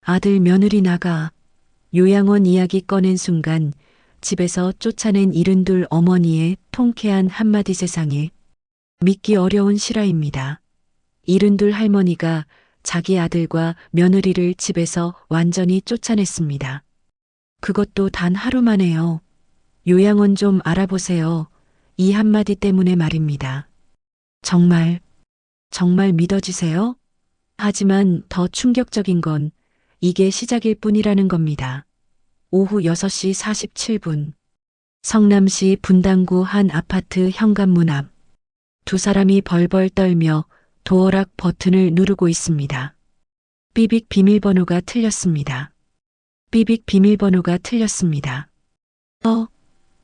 아들 며느리 나가. 요양원 이야기 꺼낸 순간 집에서 쫓아낸 72 어머니의 통쾌한 한마디 세상에 믿기 어려운 실화입니다. 72 할머니가 자기 아들과 며느리를 집에서 완전히 쫓아냈습니다. 그것도 단 하루 만에요. 요양원 좀 알아보세요. 이 한마디 때문에 말입니다. 정말 믿어지세요? 하지만 더 충격적인 건 이게 시작일 뿐이라는 겁니다. 오후 6시 47분. 성남시 분당구 한 아파트 현관문 앞. 두 사람이 벌벌 떨며 도어락 버튼을 누르고 있습니다. 삐빅 비밀번호가 틀렸습니다. 삐빅 비밀번호가 틀렸습니다.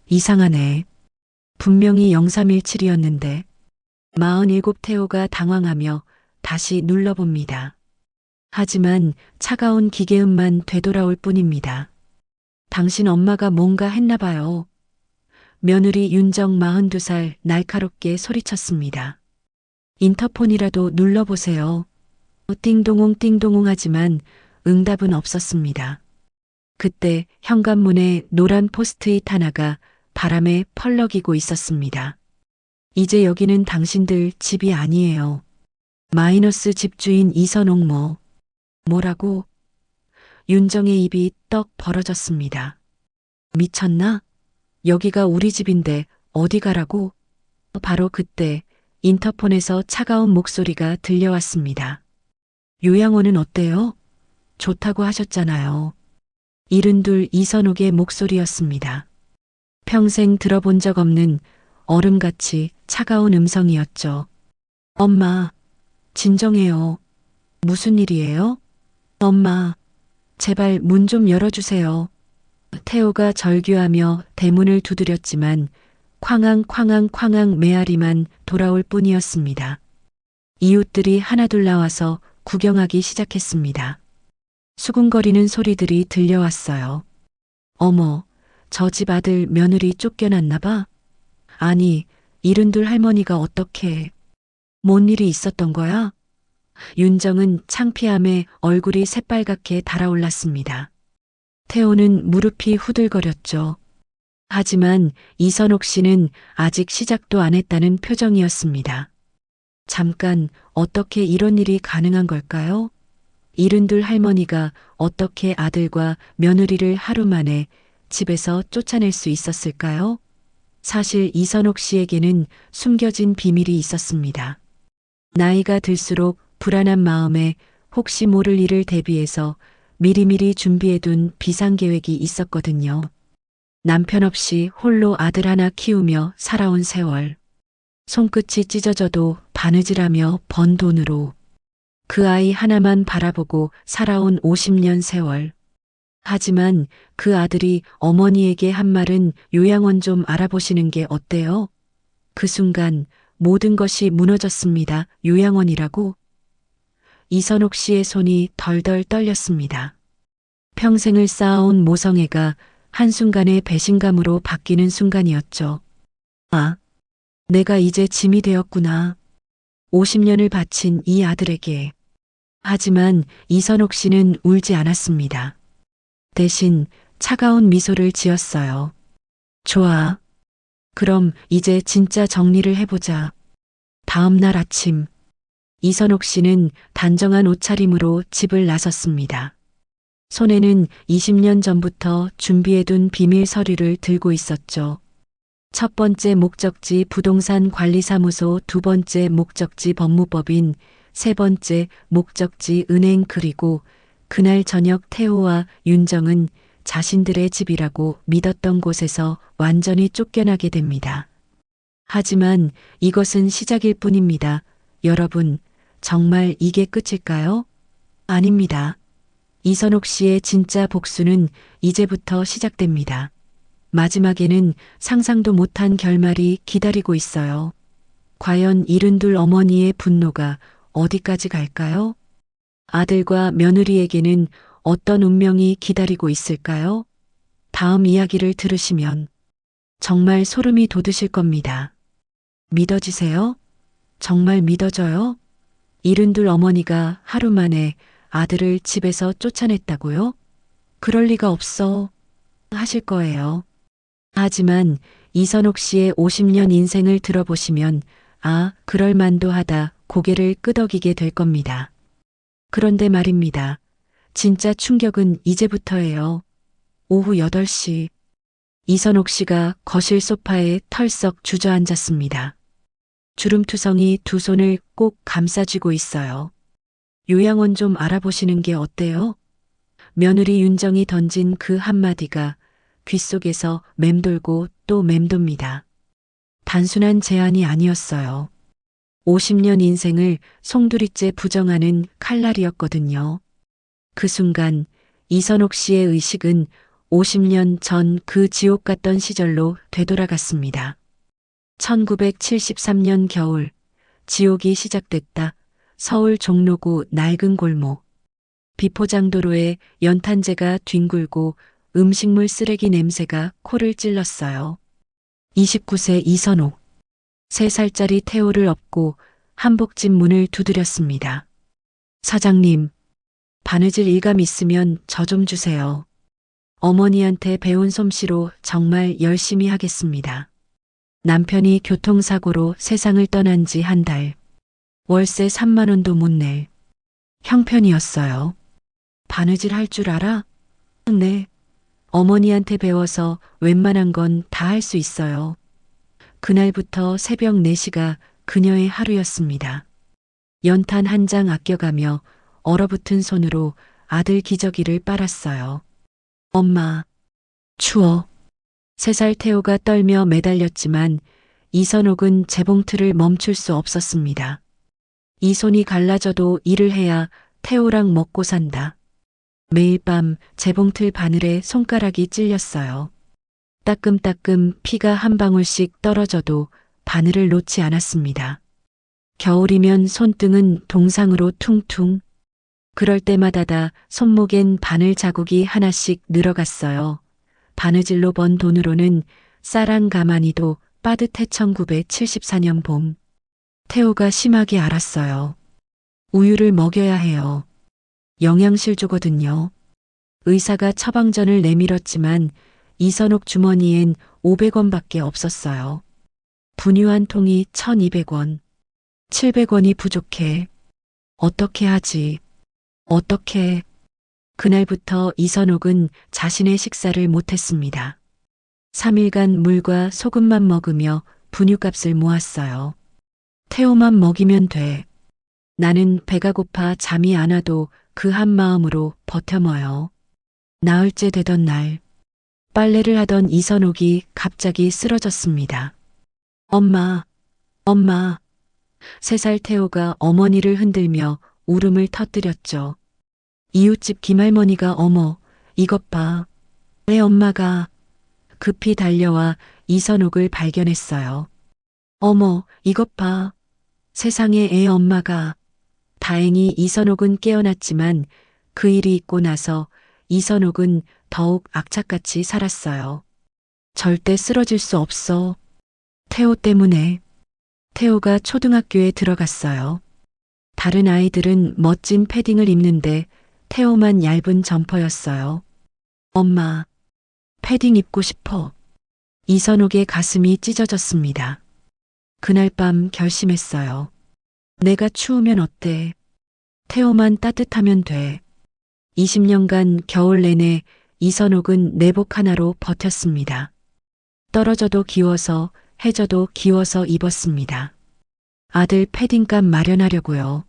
이상하네. 분명히 0317이었는데. 47 태호가 당황하며 다시 눌러봅니다. 하지만 차가운 기계음만 되돌아올 뿐입니다. 당신 엄마가 뭔가 했나 봐요. 며느리 윤정 42살 날카롭게 소리쳤습니다. 인터폰이라도 눌러보세요. 띵동옹 띵동옹 하지만 응답은 없었습니다. 그때 현관문에 노란 포스트잇 하나가 바람에 펄럭이고 있었습니다. 이제 여기는 당신들 집이 아니에요. 마이너스 집주인 이선옥 뭐라고? 윤정의 입이 떡 벌어졌습니다. 미쳤나? 여기가 우리 집인데 어디 가라고? 바로 그때 인터폰에서 차가운 목소리가 들려왔습니다. 요양원은 어때요? 좋다고 하셨잖아요. 72 이선옥의 목소리였습니다. 평생 들어본 적 없는 얼음같이 차가운 음성이었죠. 엄마, 진정해요. 무슨 일이에요? 엄마, 제발 문 좀 열어주세요. 태호가 절규하며 대문을 두드렸지만 쾅앙 메아리만 돌아올 뿐이었습니다. 이웃들이 하나둘 나와서 구경하기 시작했습니다. 수군거리는 소리들이 들려왔어요. 어머, 저 집 아들 며느리 쫓겨났나 봐. 아니, 72 할머니가 어떻게, 뭔 일이 있었던 거야? 윤정은 창피함에 얼굴이 새빨갛게 달아올랐습니다. 태호는 무릎이 후들거렸죠. 하지만 이선옥 씨는 아직 시작도 안 했다는 표정이었습니다. 잠깐, 어떻게 이런 일이 가능한 걸까요? 72 할머니가 어떻게 아들과 며느리를 하루 만에 집에서 쫓아낼 수 있었을까요? 사실 이선옥 씨에게는 숨겨진 비밀이 있었습니다. 나이가 들수록 불안한 마음에 혹시 모를 일을 대비해서 미리미리 준비해둔 비상계획이 있었거든요. 남편 없이 홀로 아들 하나 키우며 살아온 세월. 손끝이 찢어져도 바느질하며 번 돈으로 그 아이 하나만 바라보고 살아온 50년 세월. 하지만 그 아들이 어머니에게 한 말은 요양원 좀 알아보시는 게 어때요? 그 순간 모든 것이 무너졌습니다. 요양원이라고? 이선옥 씨의 손이 덜덜 떨렸습니다. 평생을 쌓아온 모성애가 한순간에 배신감으로 바뀌는 순간이었죠. 아, 내가 이제 짐이 되었구나. 50년을 바친 이 아들에게. 하지만 이선옥 씨는 울지 않았습니다. 대신 차가운 미소를 지었어요. 좋아. 그럼 이제 진짜 정리를 해보자. 다음 날 아침, 이선옥 씨는 단정한 옷차림으로 집을 나섰습니다. 손에는 20년 전부터 준비해둔 비밀 서류를 들고 있었죠. 첫 번째 목적지 부동산 관리사무소, 두 번째 목적지 법무법인, 세 번째 목적지 은행, 그리고 그날 저녁 태호와 윤정은 자신들의 집이라고 믿었던 곳에서 완전히 쫓겨나게 됩니다. 하지만 이것은 시작일 뿐입니다. 여러분, 정말 이게 끝일까요? 아닙니다. 이선옥 씨의 진짜 복수는 이제부터 시작됩니다. 마지막에는 상상도 못한 결말이 기다리고 있어요. 과연 72 어머니의 분노가 어디까지 갈까요? 아들과 며느리에게는 어떤 운명이 기다리고 있을까요? 다음 이야기를 들으시면 정말 소름이 돋으실 겁니다. 믿어지세요? 정말 믿어져요? 72 어머니가 하루 만에 아들을 집에서 쫓아냈다고요? 그럴 리가 없어 하실 거예요. 하지만 이선옥 씨의 50년 인생을 들어보시면 그럴 만도 하다 고개를 끄덕이게 될 겁니다. 그런데 말입니다. 진짜 충격은 이제부터예요. 오후 8시 이선옥 씨가 거실 소파에 털썩 주저앉았습니다. 주름투성이 두 손을 꼭 감싸쥐고 있어요. 요양원 좀 알아보시는 게 어때요? 며느리 윤정이 던진 그 한마디가 귓속에서 맴돌고 또 맴돕니다. 단순한 제안이 아니었어요. 50년 인생을 송두리째 부정하는 칼날이었거든요. 그 순간 이선옥 씨의 의식은 50년 전 그 지옥 같던 시절로 되돌아갔습니다. 1973년 겨울, 지옥이 시작됐다. 서울 종로구 낡은 골목. 비포장도로에 연탄재가 뒹굴고 음식물 쓰레기 냄새가 코를 찔렀어요. 29세 이선옥. 3살짜리 태호를 업고 한복집 문을 두드렸습니다. 사장님, 바느질 일감 있으면 저 좀 주세요. 어머니한테 배운 솜씨로 정말 열심히 하겠습니다. 남편이 교통사고로 세상을 떠난 지 한 달. 월세 3만 원도 못 낼 형편이었어요. 바느질 할 줄 알아? 네. 어머니한테 배워서 웬만한 건 다 할 수 있어요. 그날부터 새벽 4시가 그녀의 하루였습니다. 연탄 한 장 아껴가며 얼어붙은 손으로 아들 기저귀를 빨았어요. 엄마, 추워. 3살 태호가 떨며 매달렸지만 이선옥은 재봉틀을 멈출 수 없었습니다. 이 손이 갈라져도 일을 해야 태호랑 먹고 산다. 매일 밤 재봉틀 바늘에 손가락이 찔렸어요. 따끔따끔 피가 한 방울씩 떨어져도 바늘을 놓지 않았습니다. 겨울이면 손등은 동상으로 퉁퉁. 그럴 때마다 손목엔 바늘 자국이 하나씩 늘어갔어요. 바느질로 번 돈으로는 쌀랑 가마니도 빠듯해. 1974년 봄. 태호가 심하게 앓았어요. 우유를 먹여야 해요. 영양실조거든요. 의사가 처방전을 내밀었지만 이선옥 주머니엔 500원밖에 없었어요. 분유 한 통이 1,200원. 700원이 부족해. 어떻게 하지? 어떻게? 그날부터 이선옥은 자신의 식사를 못했습니다. 3일간 물과 소금만 먹으며 분유값을 모았어요. 태호만 먹이면 돼. 나는 배가 고파 잠이 안 와도 그 한 마음으로 버텨머요. 나흘째 되던 날, 빨래를 하던 이선옥이 갑자기 쓰러졌습니다. 엄마, 엄마. 3살 태호가 어머니를 흔들며 울음을 터뜨렸죠. 이웃집 김할머니가 어머, 이것 봐. 내 엄마가 급히 달려와 이선옥을 발견했어요. 어머, 이것 봐. 세상에 애 엄마가. 다행히 이선옥은 깨어났지만 그 일이 있고 나서 이선옥은 더욱 악착같이 살았어요. 절대 쓰러질 수 없어. 태호 때문에. 태호가 초등학교에 들어갔어요. 다른 아이들은 멋진 패딩을 입는데 태호만 얇은 점퍼였어요. 엄마, 패딩 입고 싶어. 이선옥의 가슴이 찢어졌습니다. 그날 밤 결심했어요. 내가 추우면 어때? 태호만 따뜻하면 돼. 20년간 겨울 내내 이선옥은 내복 하나로 버텼습니다. 떨어져도 기워서 해져도 기워서 입었습니다. 아들 패딩값 마련하려고요.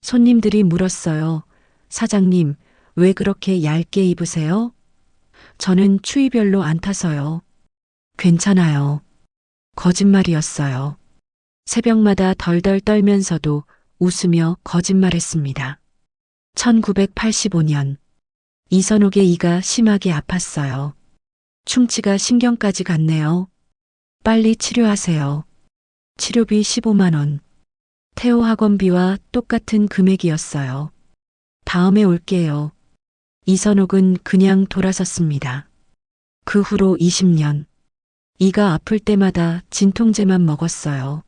손님들이 물었어요. 사장님, 왜 그렇게 얇게 입으세요? 저는 추위 별로 안 타서요. 괜찮아요. 거짓말이었어요. 새벽마다 덜덜 떨면서도 웃으며 거짓말했습니다. 1985년 이선옥의 이가 심하게 아팠어요. 충치가 신경까지 갔네요. 빨리 치료하세요. 치료비 15만 원. 태호 학원비와 똑같은 금액이었어요. 다음에 올게요. 이선옥은 그냥 돌아섰습니다. 그 후로 20년. 이가 아플 때마다 진통제만 먹었어요.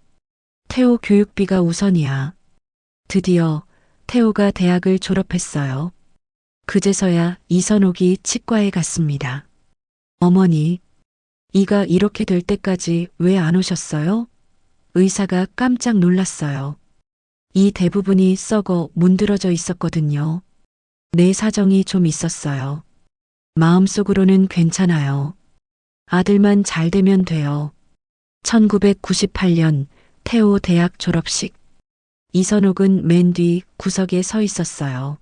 태호 교육비가 우선이야. 드디어 태호가 대학을 졸업했어요. 그제서야 이선옥이 치과에 갔습니다. 어머니, 이가 이렇게 될 때까지 왜 안 오셨어요? 의사가 깜짝 놀랐어요. 이 대부분이 썩어 문드러져 있었거든요. 내 사정이 좀 있었어요. 마음속으로는 괜찮아요. 아들만 잘 되면 돼요. 1998년 태호 대학 졸업식. 이선옥은 맨 뒤 구석에 서 있었어요.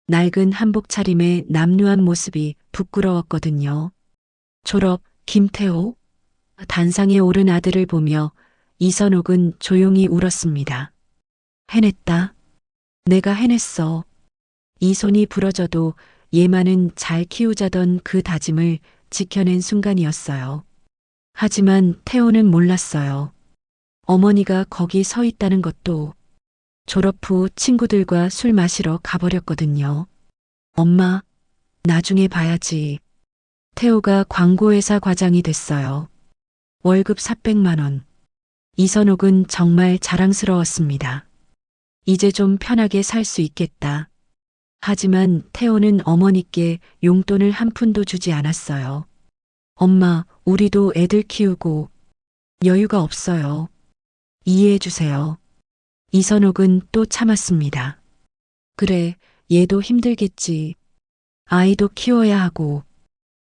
낡은 한복 차림의 남루한 모습이 부끄러웠거든요. 졸업, 김태호? 단상에 오른 아들을 보며 이선옥은 조용히 울었습니다. 해냈다. 내가 해냈어. 이 손이 부러져도 얘만은 잘 키우자던 그 다짐을 지켜낸 순간이었어요. 하지만 태호는 몰랐어요. 어머니가 거기 서 있다는 것도. 졸업 후 친구들과 술 마시러 가버렸거든요. 엄마, 나중에 봐야지. 태호가 광고회사 과장이 됐어요. 월급 400만 원. 이선옥은 정말 자랑스러웠습니다. 이제 좀 편하게 살 수 있겠다. 하지만 태호는 어머니께 용돈을 한 푼도 주지 않았어요. 엄마, 우리도 애들 키우고 여유가 없어요. 이해해 주세요. 이선옥은 또 참았습니다. 그래, 얘도 힘들겠지. 아이도 키워야 하고.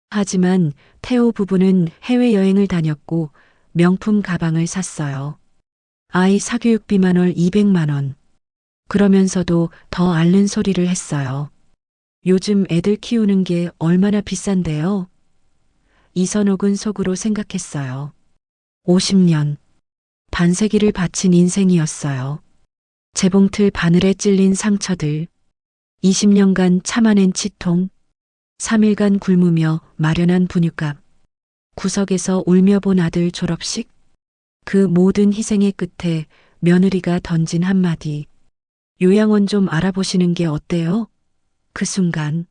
하지만 태호 부부는 해외여행을 다녔고 명품 가방을 샀어요. 아이 사교육비만 월 200만 원. 그러면서도 더 앓는 소리를 했어요. 요즘 애들 키우는 게 얼마나 비싼데요? 이선옥은 속으로 생각했어요. 50년. 반세기를 바친 인생이었어요. 재봉틀 바늘에 찔린 상처들, 20년간 참아낸 치통, 3일간 굶으며 마련한 분유값, 구석에서 울며 본 아들 졸업식, 그 모든 희생의 끝에 며느리가 던진 한마디, 요양원 좀 알아보시는 게 어때요? 그 순간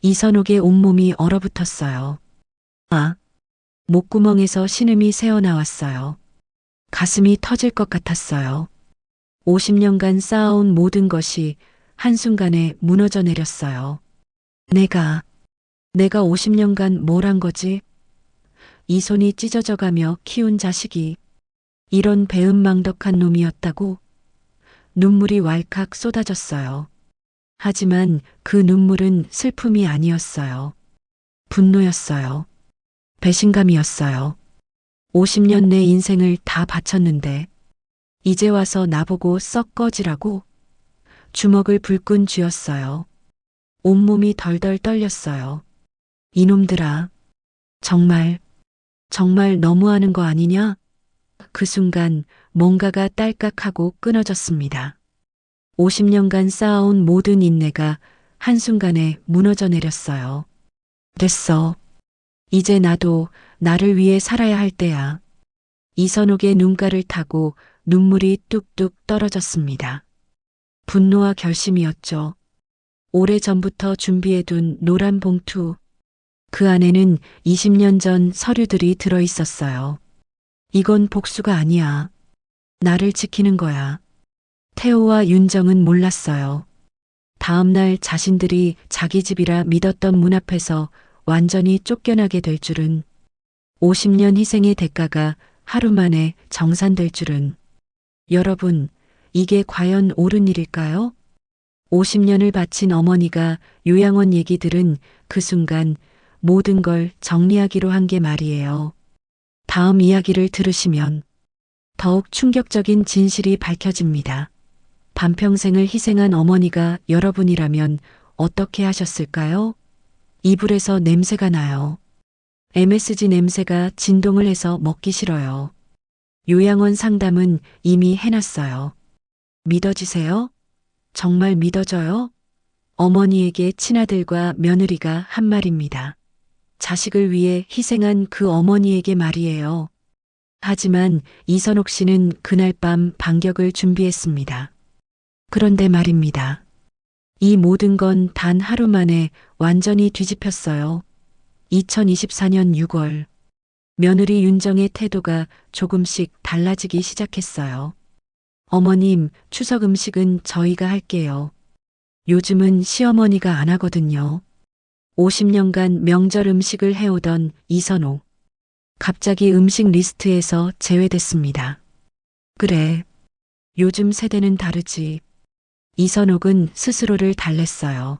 이선옥의 온몸이 얼어붙었어요. 아, 목구멍에서 신음이 새어나왔어요. 가슴이 터질 것 같았어요. 50년간 쌓아온 모든 것이 한순간에 무너져 내렸어요. 내가 50년간 뭘 한 거지? 이 손이 찢어져 가며 키운 자식이 이런 배은망덕한 놈이었다고? 눈물이 왈칵 쏟아졌어요. 하지만 그 눈물은 슬픔이 아니었어요. 분노였어요. 배신감이었어요. 50년 내 인생을 다 바쳤는데 이제 와서 나보고 썩 꺼지라고? 주먹을 불끈 쥐었어요. 온몸이 덜덜 떨렸어요. 이놈들아, 정말 너무하는 거 아니냐? 그 순간 뭔가가 딸깍하고 끊어졌습니다. 50년간 쌓아온 모든 인내가 한순간에 무너져 내렸어요. 됐어. 이제 나도 나를 위해 살아야 할 때야. 이선옥의 눈가를 타고 눈물이 뚝뚝 떨어졌습니다. 분노와 결심이었죠. 오래전부터 준비해둔 노란 봉투. 그 안에는 20년 전 서류들이 들어 있었어요. 이건 복수가 아니야. 나를 지키는 거야. 태호와 윤정은 몰랐어요. 다음 날 자신들이 자기 집이라 믿었던 문 앞에서 완전히 쫓겨나게 될 줄은, 50년 희생의 대가가 하루 만에 정산될 줄은. 여러분, 이게 과연 옳은 일일까요? 50년을 바친 어머니가 요양원 얘기 들은 그 순간 모든 걸 정리하기로 한 게 말이에요. 다음 이야기를 들으시면 더욱 충격적인 진실이 밝혀집니다. 반평생을 희생한 어머니가 여러분이라면 어떻게 하셨을까요? 이불에서 냄새가 나요. MSG 냄새가 진동을 해서 먹기 싫어요. 요양원 상담은 이미 해놨어요. 믿어지세요? 정말 믿어져요? 어머니에게 친아들과 며느리가 한 말입니다. 자식을 위해 희생한 그 어머니에게 말이에요. 하지만 이선옥 씨는 그날 밤 반격을 준비했습니다. 그런데 말입니다. 이 모든 건 단 하루 만에 완전히 뒤집혔어요. 2024년 6월, 며느리 윤정의 태도가 조금씩 달라지기 시작했어요. 어머님, 추석 음식은 저희가 할게요. 요즘은 시어머니가 안 하거든요. 50년간 명절 음식을 해오던 이선옥. 갑자기 음식 리스트에서 제외됐습니다. 그래. 요즘 세대는 다르지. 이선옥은 스스로를 달랬어요.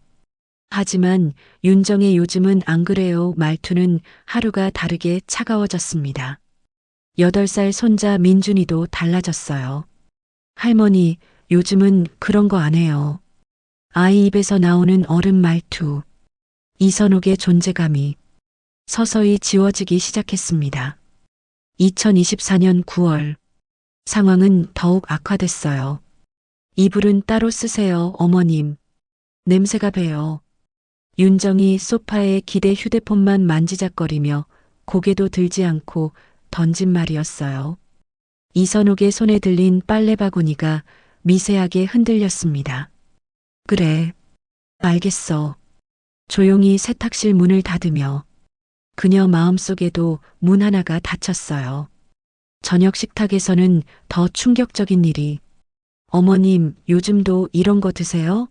하지만 윤정의 요즘은 안 그래요 말투는 하루가 다르게 차가워졌습니다. 8살 손자 민준이도 달라졌어요. 할머니, 요즘은 그런 거 안 해요. 아이 입에서 나오는 어른 말투. 이선옥의 존재감이 서서히 지워지기 시작했습니다. 2024년 9월. 상황은 더욱 악화됐어요. 이불은 따로 쓰세요, 어머님. 냄새가 배요. 윤정이 소파에 기대 휴대폰만 만지작거리며 고개도 들지 않고 던진 말이었어요. 이선옥의 손에 들린 빨래 바구니가 미세하게 흔들렸습니다. 그래, 알겠어. 조용히 세탁실 문을 닫으며 그녀 마음속에도 문 하나가 닫혔어요. 저녁 식탁에서는 더 충격적인 일이. 어머님, 요즘도 이런 거 드세요?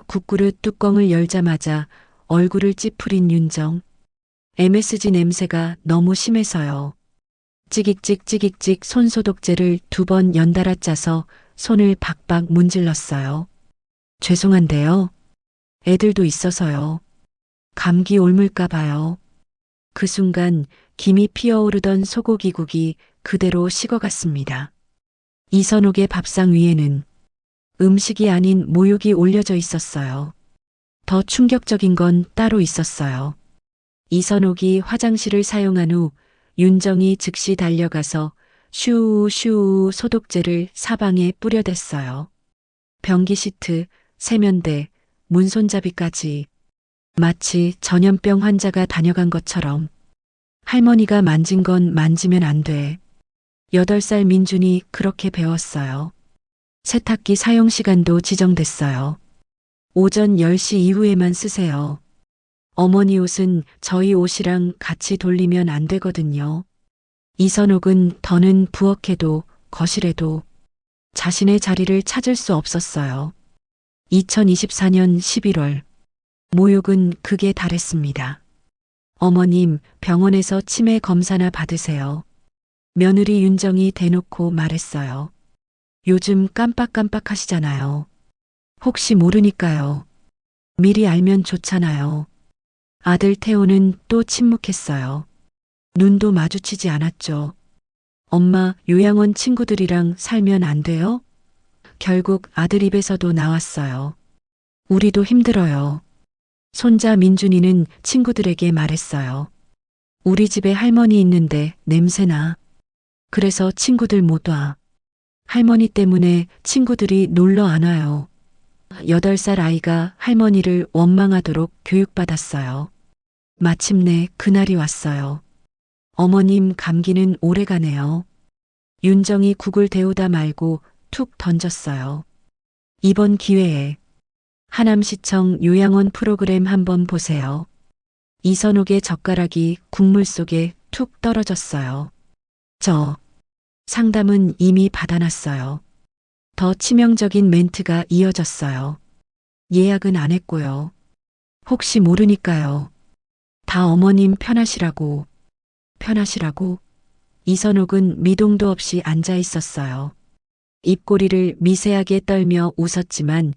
국그릇 뚜껑을 열자마자 얼굴을 찌푸린 윤정. MSG 냄새가 너무 심해서요. 찌익찍 손소독제를 2번 연달아 짜서 손을 박박 문질렀어요. 죄송한데요. 애들도 있어서요. 감기 옮을까 봐요. 그 순간 김이 피어오르던 소고기국이 그대로 식어갔습니다. 이선옥의 밥상 위에는 음식이 아닌 모욕이 올려져 있었어요. 더 충격적인 건 따로 있었어요. 이선옥이 화장실을 사용한 후 윤정이 즉시 달려가서 슈 소독제를 사방에 뿌려댔어요. 변기 시트, 세면대, 문손잡이까지 마치 전염병 환자가 다녀간 것처럼. 할머니가 만진 건 만지면 안 돼. 8살 민준이 그렇게 배웠어요. 세탁기 사용 시간도 지정됐어요. 오전 10시 이후에만 쓰세요. 어머니 옷은 저희 옷이랑 같이 돌리면 안 되거든요. 이선옥은 더는 부엌에도 거실에도 자신의 자리를 찾을 수 없었어요. 2024년 11월. 모욕은 극에 달했습니다. 어머님, 병원에서 치매 검사나 받으세요. 며느리 윤정이 대놓고 말했어요. 요즘 깜빡깜빡 하시잖아요. 혹시 모르니까요. 미리 알면 좋잖아요. 아들 태호는 또 침묵했어요. 눈도 마주치지 않았죠. 엄마, 요양원 친구들이랑 살면 안 돼요? 결국 아들 입에서도 나왔어요. 우리도 힘들어요. 손자 민준이는 친구들에게 말했어요. 우리 집에 할머니 있는데 냄새나. 그래서 친구들 못 와. 할머니 때문에 친구들이 놀러 안 와요. 8살 아이가 할머니를 원망하도록 교육받았어요. 마침내 그날이 왔어요. 어머님 감기는 오래가네요. 윤정이 국을 데우다 말고 툭 던졌어요. 이번 기회에 하남시청 요양원 프로그램 한번 보세요. 이선옥의 젓가락이 국물 속에 툭 떨어졌어요. 상담은 이미 받아놨어요. 더 치명적인 멘트가 이어졌어요. 예약은 안 했고요. 혹시 모르니까요. 다 어머님 편하시라고. 이선옥은 미동도 없이 앉아 있었어요. 입꼬리를 미세하게 떨며 웃었지만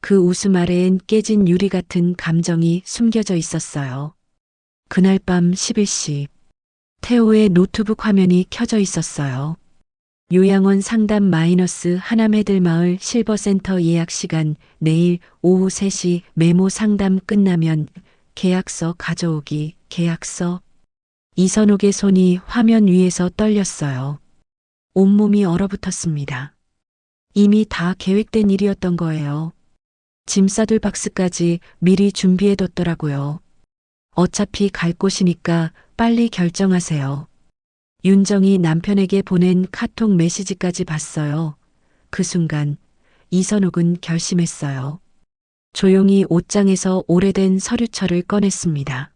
그 웃음 아래엔 깨진 유리 같은 감정이 숨겨져 있었어요. 그날 밤 11시. 태호의 노트북 화면이 켜져 있었어요. 요양원 상담 마이너스 하남애들마을 실버센터 예약 시간 내일 오후 3시 메모 상담 끝나면 계약서 가져오기. 계약서. 이선옥의 손이 화면 위에서 떨렸어요. 온몸이 얼어붙었습니다. 이미 다 계획된 일이었던 거예요. 짐 싸둘 박스까지 미리 준비해뒀더라고요. 어차피 갈 곳이니까 빨리 결정하세요. 윤정이 남편에게 보낸 카톡 메시지까지 봤어요. 그 순간 이선옥은 결심했어요. 조용히 옷장에서 오래된 서류철을 꺼냈습니다.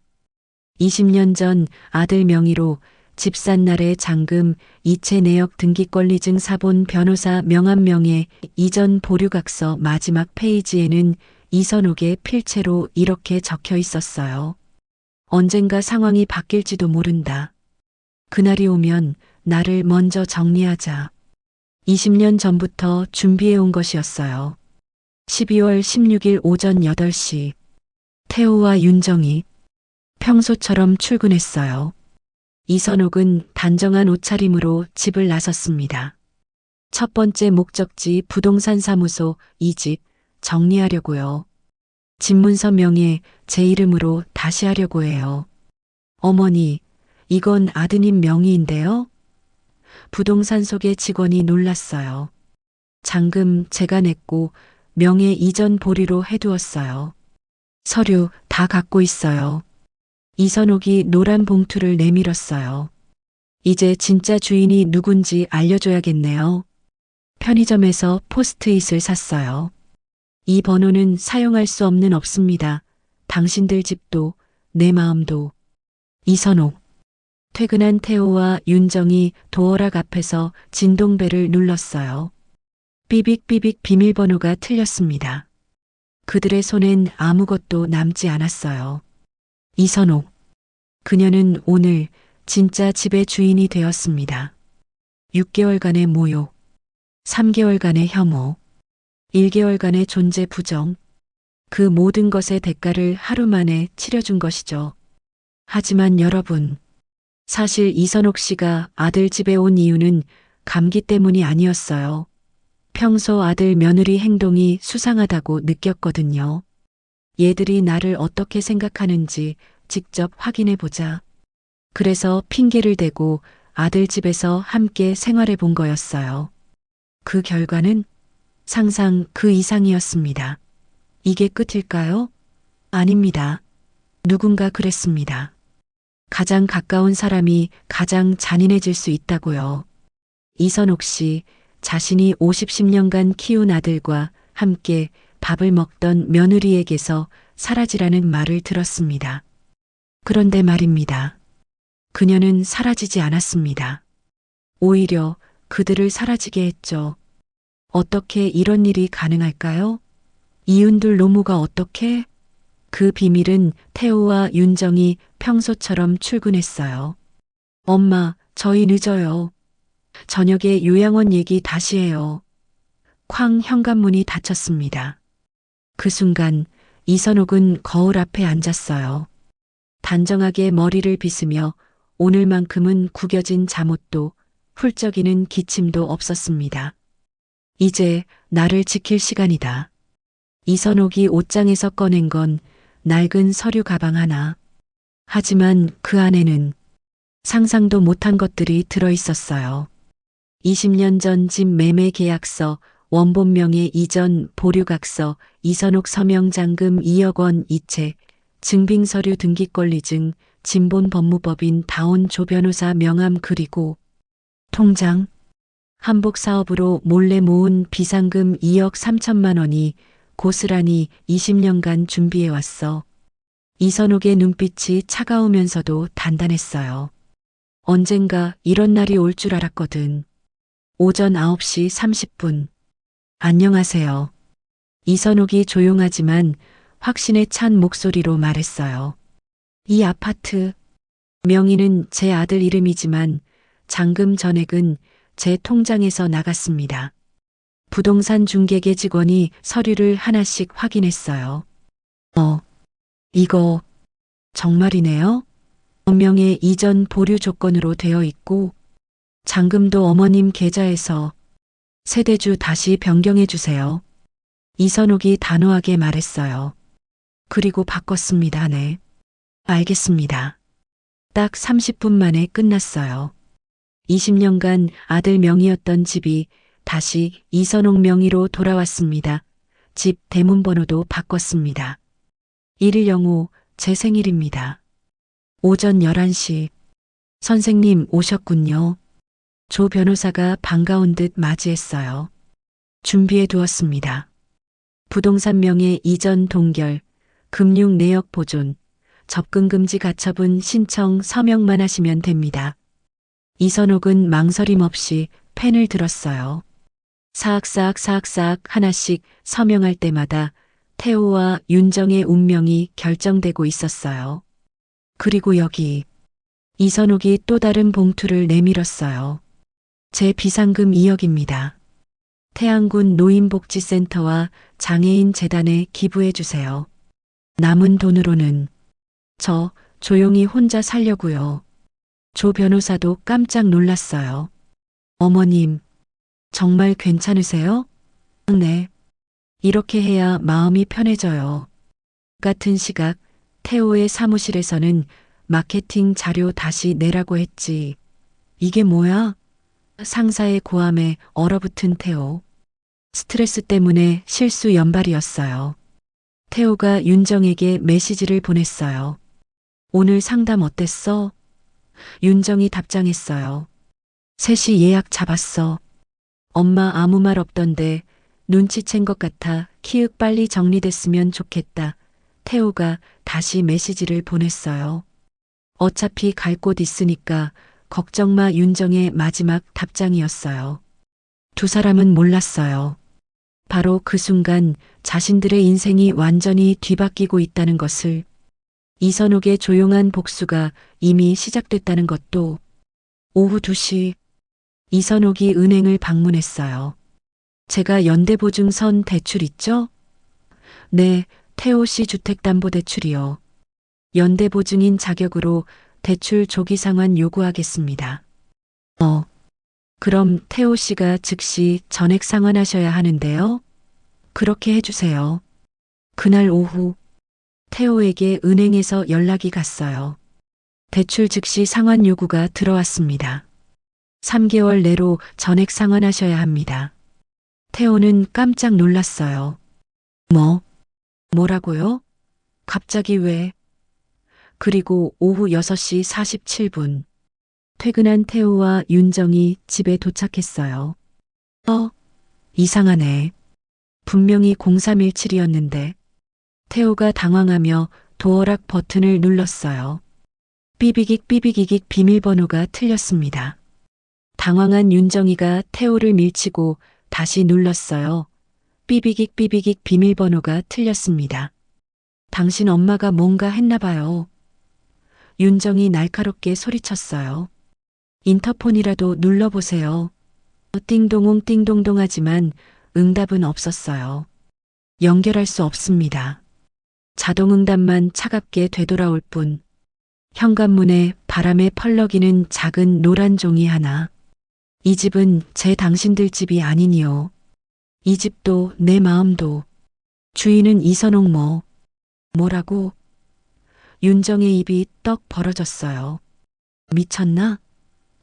20년 전 아들 명의로 집 산 날의 잔금, 이체 내역 등기권리증 사본 변호사 명함 명의 이전 보류각서 마지막 페이지에는 이선옥의 필체로 이렇게 적혀 있었어요. 언젠가 상황이 바뀔지도 모른다. 그날이 오면 나를 먼저 정리하자. 20년 전부터 준비해 온 것이었어요. 12월 16일 오전 8시. 태호와 윤정이 평소처럼 출근했어요. 이선옥은 단정한 옷차림으로 집을 나섰습니다. 첫 번째 목적지 부동산 사무소 이 집 정리하려고요. 집문서 명에 제 이름으로 다시 하려고 해요. 어머니, 이건 아드님 명의인데요? 부동산 속의 직원이 놀랐어요. 잔금 제가 냈고 명예 이전 보류로 해두었어요. 서류 다 갖고 있어요. 이선옥이 노란 봉투를 내밀었어요. 이제 진짜 주인이 누군지 알려줘야겠네요. 편의점에서 포스트잇을 샀어요. 이 번호는 사용할 수 없습니다. 당신들 집도 내 마음도. 이선옥. 퇴근한 태호와 윤정이 도어락 앞에서 진동벨을 눌렀어요. 삐빅삐빅 비밀번호가 틀렸습니다. 그들의 손엔 아무것도 남지 않았어요. 이선옥. 그녀는 오늘 진짜 집의 주인이 되었습니다. 6개월간의 모욕, 3개월간의 혐오, 1개월간의 존재 부정, 그 모든 것의 대가를 하루 만에 치러준 것이죠. 하지만 여러분, 사실 이선옥 씨가 아들 집에 온 이유는 감기 때문이 아니었어요. 평소 아들 며느리 행동이 수상하다고 느꼈거든요. 얘들이 나를 어떻게 생각하는지 직접 확인해 보자. 그래서 핑계를 대고 아들 집에서 함께 생활해 본 거였어요. 그 결과는 상상 그 이상이었습니다. 이게 끝일까요? 아닙니다. 누군가 그랬습니다. 가장 가까운 사람이 가장 잔인해질 수 있다고요. 이선옥 씨 자신이 50년간 키운 아들과 함께 밥을 먹던 며느리에게서 사라지라는 말을 들었습니다. 그런데 말입니다. 그녀는 사라지지 않았습니다. 오히려 그들을 사라지게 했죠. 어떻게 이런 일이 가능할까요? 이윤들 노모가 어떻게? 그 비밀은 태호와 윤정이 평소처럼 출근했어요. 엄마, 저희 늦어요. 저녁에 요양원 얘기 다시 해요. 쾅 현관문이 닫혔습니다. 그 순간 이선옥은 거울 앞에 앉았어요. 단정하게 머리를 빗으며 오늘만큼은 구겨진 잠옷도 훌쩍이는 기침도 없었습니다. 이제 나를 지킬 시간이다. 이선옥이 옷장에서 꺼낸 건 낡은 서류 가방 하나. 하지만 그 안에는 상상도 못한 것들이 들어있었어요. 20년 전 집 매매 계약서, 원본명의 이전 보류각서, 이선옥 서명장금 2억 원 이체, 증빙서류 등기권리증, 진본 법무법인 다온 조 변호사 명함 그리고 통장. 한복 사업으로 몰래 모은 비상금 2억 3천만 원이 고스란히 20년간 준비해왔어. 이선옥의 눈빛이 차가우면서도 단단했어요. 언젠가 이런 날이 올 줄 알았거든. 오전 9시 30분. 안녕하세요. 이선옥이 조용하지만 확신에 찬 목소리로 말했어요. 이 아파트 명의는 제 아들 이름이지만 잔금 전액은 제 통장에서 나갔습니다. 부동산 중개계 직원이 서류를 하나씩 확인했어요. 이거 정말이네요? 명의 이전 보류 조건으로 되어 있고 잔금도 어머님 계좌에서 세대주 다시 변경해 주세요. 이선옥이 단호하게 말했어요. 그리고 바꿨습니다. 네. 알겠습니다. 딱 30분 만에 끝났어요. 20년간 아들 명의였던 집이 다시 이선옥 명의로 돌아왔습니다. 집 대문번호도 바꿨습니다. 1일05 제 생일입니다. 오전 11시. 선생님 오셨군요. 조 변호사가 반가운 듯 맞이했어요. 준비해 두었습니다. 부동산 명의 이전 동결, 금융 내역 보존, 접근금지 가처분 신청 서명만 하시면 됩니다. 이선옥은 망설임 없이 펜을 들었어요. 사악사악 하나씩 서명할 때마다 태호와 윤정의 운명이 결정되고 있었어요. 그리고 여기 이선옥이 또 다른 봉투를 내밀었어요. 제 비상금 2억입니다. 태안군 노인복지센터와 장애인 재단에 기부해 주세요. 남은 돈으로는 저 조용히 혼자 살려고요. 조 변호사도 깜짝 놀랐어요. 어머님, 정말 괜찮으세요? 네. 이렇게 해야 마음이 편해져요. 같은 시각 태호의 사무실에서는 마케팅 자료 다시 내라고 했지. 이게 뭐야? 상사의 고함에 얼어붙은 태호. 스트레스 때문에 실수 연발이었어요. 태호가 윤정에게 메시지를 보냈어요. 오늘 상담 어땠어? 윤정이 답장했어요. 3시 예약 잡았어. 엄마 아무 말 없던데 눈치챈 것 같아 키읔 빨리 정리됐으면 좋겠다. 태호가 다시 메시지를 보냈어요. 어차피 갈 곳 있으니까 걱정 마. 윤정의 마지막 답장이었어요. 두 사람은 몰랐어요. 바로 그 순간 자신들의 인생이 완전히 뒤바뀌고 있다는 것을, 이선옥의 조용한 복수가 이미 시작됐다는 것도. 오후 2시 이선옥이 은행을 방문했어요. 제가 연대보증선 대출 있죠? 네, 태호 씨 주택담보대출이요. 연대보증인 자격으로 대출 조기 상환 요구하겠습니다. 그럼 태호 씨가 즉시 전액 상환하셔야 하는데요. 그렇게 해주세요. 그날 오후 태호에게 은행에서 연락이 갔어요. 대출 즉시 상환 요구가 들어왔습니다. 3개월 내로 전액 상환하셔야 합니다. 태호는 깜짝 놀랐어요. 뭐라고요? 갑자기 왜? 그리고 오후 6시 47분. 퇴근한 태호와 윤정이 집에 도착했어요. 이상하네. 분명히 0317이었는데. 태호가 당황하며 도어락 버튼을 눌렀어요. 삐비익 삐비익 비밀번호가 틀렸습니다. 당황한 윤정이가 태호를 밀치고 다시 눌렀어요. 삐비익 삐비익 비밀번호가 틀렸습니다. 당신 엄마가 뭔가 했나 봐요. 윤정이 날카롭게 소리쳤어요. 인터폰이라도 눌러보세요. 띵동옹 띵동동 하지만 응답은 없었어요. 연결할 수 없습니다. 자동응답만 차갑게 되돌아올 뿐. 현관문에 바람에 펄럭이는 작은 노란 종이 하나. 이 집은 제 당신들 집이 아니니요. 이 집도 내 마음도. 주인은 이선옥 뭐라고? 윤정의 입이 떡 벌어졌어요. 미쳤나?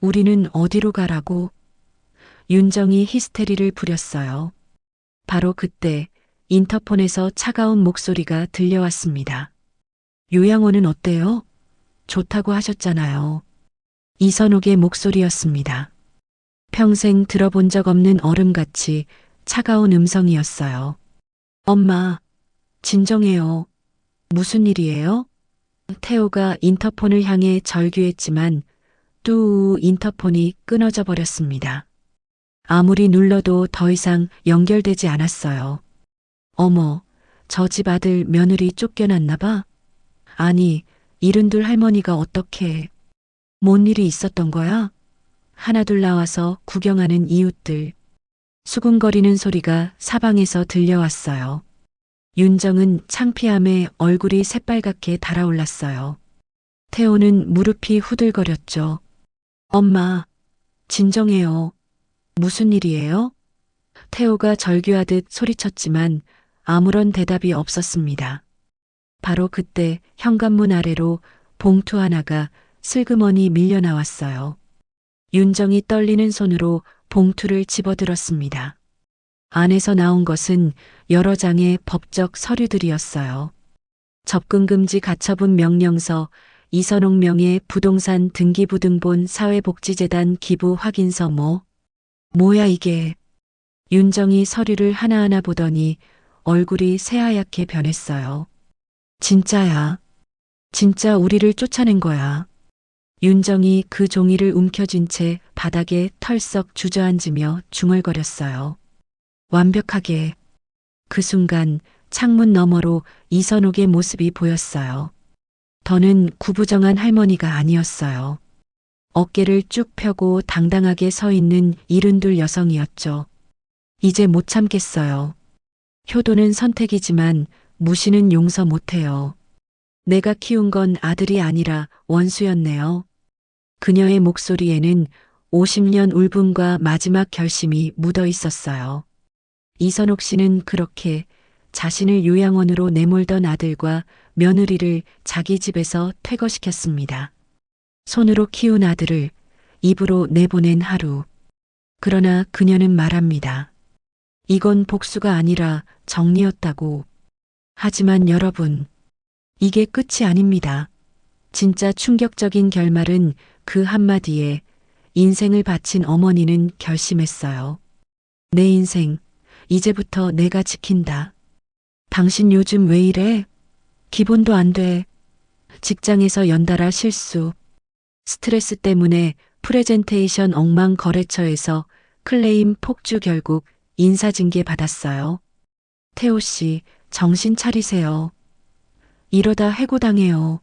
우리는 어디로 가라고? 윤정이 히스테리를 부렸어요. 바로 그때 인터폰에서 차가운 목소리가 들려왔습니다. 요양원은 어때요? 좋다고 하셨잖아요. 이선옥의 목소리였습니다. 평생 들어본 적 없는 얼음같이 차가운 음성이었어요. 엄마, 진정해요. 무슨 일이에요? 태호가 인터폰을 향해 절규했지만 뚜 인터폰이 끊어져 버렸습니다. 아무리 눌러도 더 이상 연결되지 않았어요. 어머, 저 집 아들 며느리 쫓겨났나 봐? 아니, 72 할머니가 어떻게, 뭔 일이 있었던 거야? 하나둘 나와서 구경하는 이웃들. 수군거리는 소리가 사방에서 들려왔어요. 윤정은 창피함에 얼굴이 새빨갛게 달아올랐어요. 태호는 무릎이 후들거렸죠. 엄마, 진정해요. 무슨 일이에요? 태호가 절규하듯 소리쳤지만 아무런 대답이 없었습니다. 바로 그때 현관문 아래로 봉투 하나가 슬그머니 밀려 나왔어요. 윤정이 떨리는 손으로 봉투를 집어들었습니다. 안에서 나온 것은 여러 장의 법적 서류들이었어요. 접근금지 가처분 명령서, 이선옥 명의 부동산 등기부등본 사회복지재단 기부 확인서 뭐야 이게. 윤정이 서류를 하나하나 보더니 얼굴이 새하얗게 변했어요. 진짜야. 진짜 우리를 쫓아낸 거야. 윤정이 그 종이를 움켜쥔 채 바닥에 털썩 주저앉으며 중얼거렸어요. 완벽하게. 그 순간 창문 너머로 이선옥의 모습이 보였어요. 더는 구부정한 할머니가 아니었어요. 어깨를 쭉 펴고 당당하게 서 있는 72 여성이었죠. 이제 못 참겠어요. 효도는 선택이지만 무시는 용서 못해요. 내가 키운 건 아들이 아니라 원수였네요. 그녀의 목소리에는 50년 울분과 마지막 결심이 묻어 있었어요. 이선옥 씨는 그렇게 자신을 요양원으로 내몰던 아들과 며느리를 자기 집에서 퇴거시켰습니다. 손으로 키운 아들을 입으로 내보낸 하루. 그러나 그녀는 말합니다. 이건 복수가 아니라 정리였다고. 하지만 여러분, 이게 끝이 아닙니다. 진짜 충격적인 결말은 그 한마디에 인생을 바친 어머니는 결심했어요. 내 인생, 이제부터 내가 지킨다. 당신 요즘 왜 이래? 기본도 안 돼. 직장에서 연달아 실수. 스트레스 때문에 프레젠테이션 엉망 거래처에서 클레임 폭주 결국 인사징계 받았어요. 태호 씨, 정신 차리세요. 이러다 해고당해요.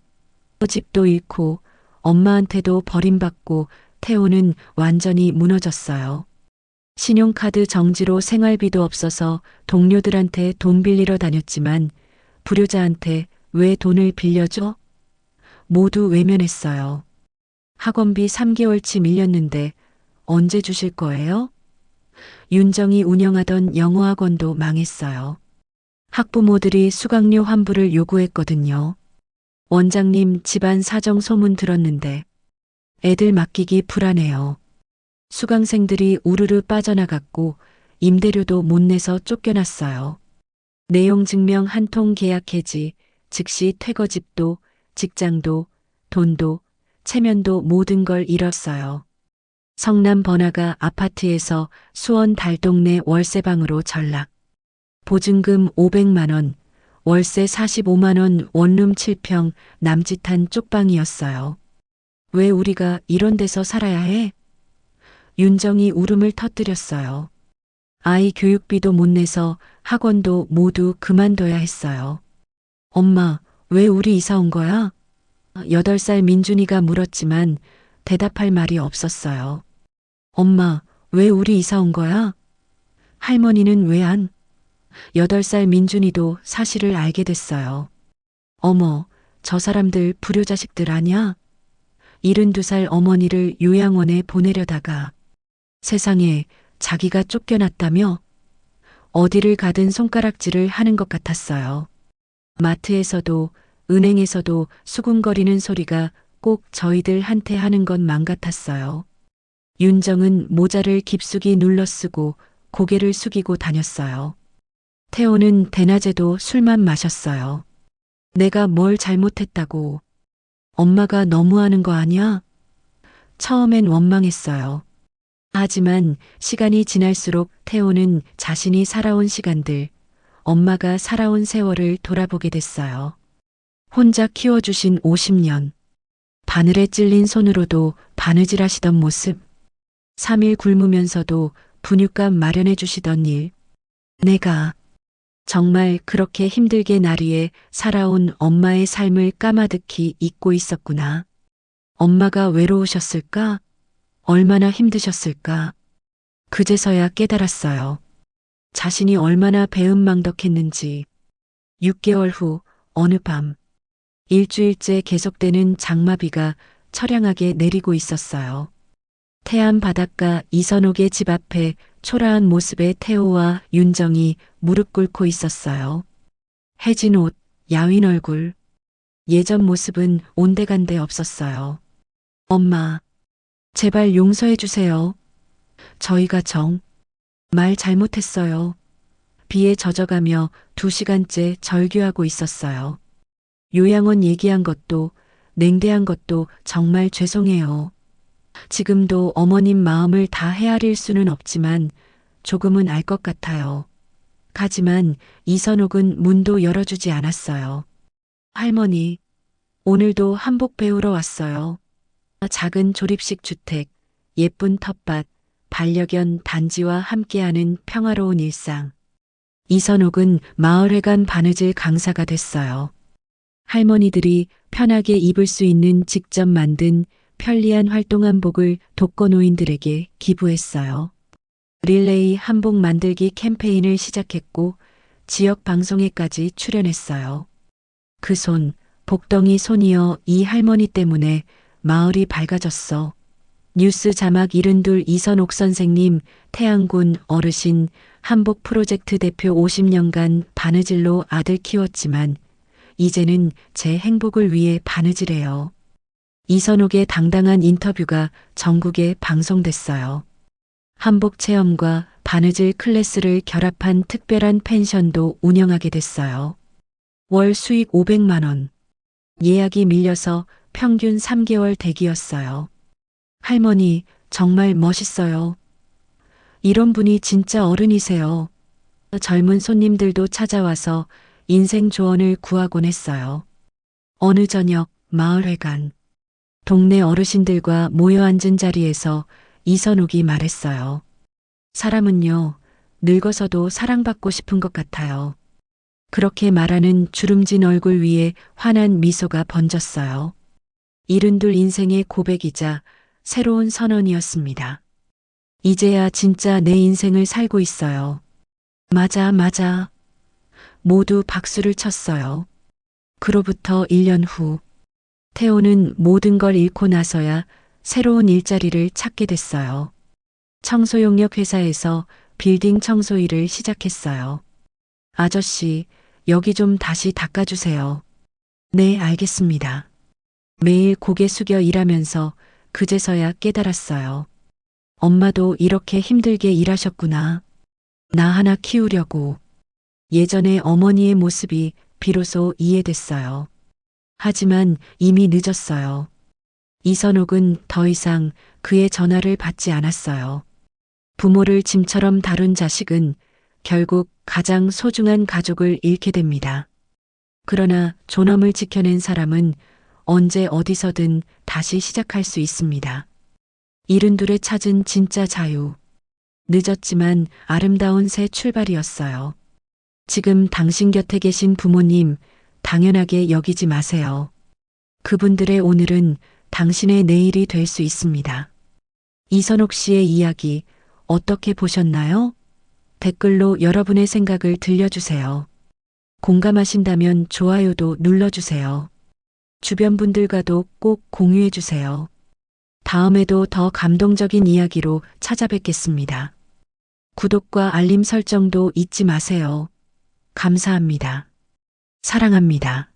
집도 잃고 엄마한테도 버림받고 태호는 완전히 무너졌어요. 신용카드 정지로 생활비도 없어서 동료들한테 돈 빌리러 다녔지만 불효자한테 왜 돈을 빌려줘? 모두 외면했어요. 학원비 3개월치 밀렸는데 언제 주실 거예요? 윤정이 운영하던 영어학원도 망했어요. 학부모들이 수강료 환불을 요구했거든요. 원장님 집안 사정 소문 들었는데 애들 맡기기 불안해요. 수강생들이 우르르 빠져나갔고 임대료도 못 내서 쫓겨났어요. 내용 증명 한 통 계약 해지, 즉시 퇴거집도, 직장도, 돈도, 체면도 모든 걸 잃었어요. 성남 번화가 아파트에서 수원 달동네 월세방으로 전락. 보증금 500만 원, 월세 45만 원 원룸 7평 남짓한 쪽방이었어요. 왜 우리가 이런 데서 살아야 해? 윤정이 울음을 터뜨렸어요. 아이 교육비도 못 내서 학원도 모두 그만둬야 했어요. 엄마, 왜 우리 이사 온 거야? 8살 민준이가 물었지만 대답할 말이 없었어요. 엄마, 왜 우리 이사 온 거야? 할머니는 왜 안? 8살 민준이도 사실을 알게 됐어요. 어머, 저 사람들 불효자식들 아냐? 72살 어머니를 요양원에 보내려다가 세상에 자기가 쫓겨났다며? 어디를 가든 손가락질을 하는 것 같았어요. 마트에서도 은행에서도 수군거리는 소리가 꼭 저희들한테 하는 것만 같았어요. 윤정은 모자를 깊숙이 눌러 쓰고 고개를 숙이고 다녔어요. 태호는 대낮에도 술만 마셨어요. 내가 뭘 잘못했다고. 엄마가 너무하는 거 아니야? 처음엔 원망했어요. 하지만 시간이 지날수록 태호는 자신이 살아온 시간들, 엄마가 살아온 세월을 돌아보게 됐어요. 혼자 키워주신 50년. 바늘에 찔린 손으로도 바느질 하시던 모습. 3일 굶으면서도 분유값 마련해 주시던 일. 내가 정말 그렇게 힘들게 나리에 살아온 엄마의 삶을 까마득히 잊고 있었구나. 엄마가 외로우셨을까? 얼마나 힘드셨을까? 그제서야 깨달았어요. 자신이 얼마나 배은망덕했는지. 6개월 후 어느 밤 일주일째 계속되는 장마비가 처량하게 내리고 있었어요. 태안 바닷가 이선옥의 집 앞에 초라한 모습의 태호와 윤정이 무릎 꿇고 있었어요. 해진 옷, 야윈 얼굴. 예전 모습은 온데간데 없었어요. 엄마, 제발 용서해 주세요. 저희가 말 잘못했어요. 비에 젖어가며 2시간째 절규하고 있었어요. 요양원 얘기한 것도 냉대한 것도 정말 죄송해요. 지금도 어머님 마음을 다 헤아릴 수는 없지만 조금은 알 것 같아요. 하지만 이선옥은 문도 열어주지 않았어요. 할머니, 오늘도 한복 배우러 왔어요. 작은 조립식 주택, 예쁜 텃밭, 반려견 단지와 함께하는 평화로운 일상. 이선옥은 마을회관 바느질 강사가 됐어요. 할머니들이 편하게 입을 수 있는 직접 만든 편리한 활동 한복을 독거노인들에게 기부했어요. 릴레이 한복 만들기 캠페인을 시작했고 지역 방송에까지 출연했어요. 그 손, 복덩이 손이여 이 할머니 때문에 마을이 밝아졌어. 뉴스 자막 이른둘 이선옥 선생님, 태안군 어르신, 한복 프로젝트 대표 50년간 바느질로 아들 키웠지만 이제는 제 행복을 위해 바느질해요. 이선옥의 당당한 인터뷰가 전국에 방송됐어요. 한복 체험과 바느질 클래스를 결합한 특별한 펜션도 운영하게 됐어요. 월 수익 500만 원. 예약이 밀려서 평균 3개월 대기였어요. 할머니, 정말 멋있어요. 이런 분이 진짜 어른이세요. 젊은 손님들도 찾아와서 인생 조언을 구하곤 했어요. 어느 저녁 마을회관. 동네 어르신들과 모여 앉은 자리에서 이선옥이 말했어요. 사람은요, 늙어서도 사랑받고 싶은 것 같아요. 그렇게 말하는 주름진 얼굴 위에 환한 미소가 번졌어요. 이른둘 인생의 고백이자 새로운 선언이었습니다. 이제야 진짜 내 인생을 살고 있어요. 맞아, 맞아. 모두 박수를 쳤어요. 그로부터 1년 후, 태호는 모든 걸 잃고 나서야 새로운 일자리를 찾게 됐어요. 청소용역 회사에서 빌딩 청소 일을 시작했어요. 아저씨, 여기 좀 다시 닦아주세요. 네, 알겠습니다. 매일 고개 숙여 일하면서 그제서야 깨달았어요. 엄마도 이렇게 힘들게 일하셨구나. 나 하나 키우려고. 예전의 어머니의 모습이 비로소 이해됐어요. 하지만 이미 늦었어요. 이선옥은 더 이상 그의 전화를 받지 않았어요. 부모를 짐처럼 다룬 자식은 결국 가장 소중한 가족을 잃게 됩니다. 그러나 존엄을 지켜낸 사람은 언제 어디서든 다시 시작할 수 있습니다. 이른둘에 찾은 진짜 자유. 늦었지만 아름다운 새 출발이었어요. 지금 당신 곁에 계신 부모님, 당연하게 여기지 마세요. 그분들의 오늘은 당신의 내일이 될 수 있습니다. 이선옥 씨의 이야기 어떻게 보셨나요? 댓글로 여러분의 생각을 들려주세요. 공감하신다면 좋아요도 눌러주세요. 주변 분들과도 꼭 공유해주세요. 다음에도 더 감동적인 이야기로 찾아뵙겠습니다. 구독과 알림 설정도 잊지 마세요. 감사합니다. 사랑합니다.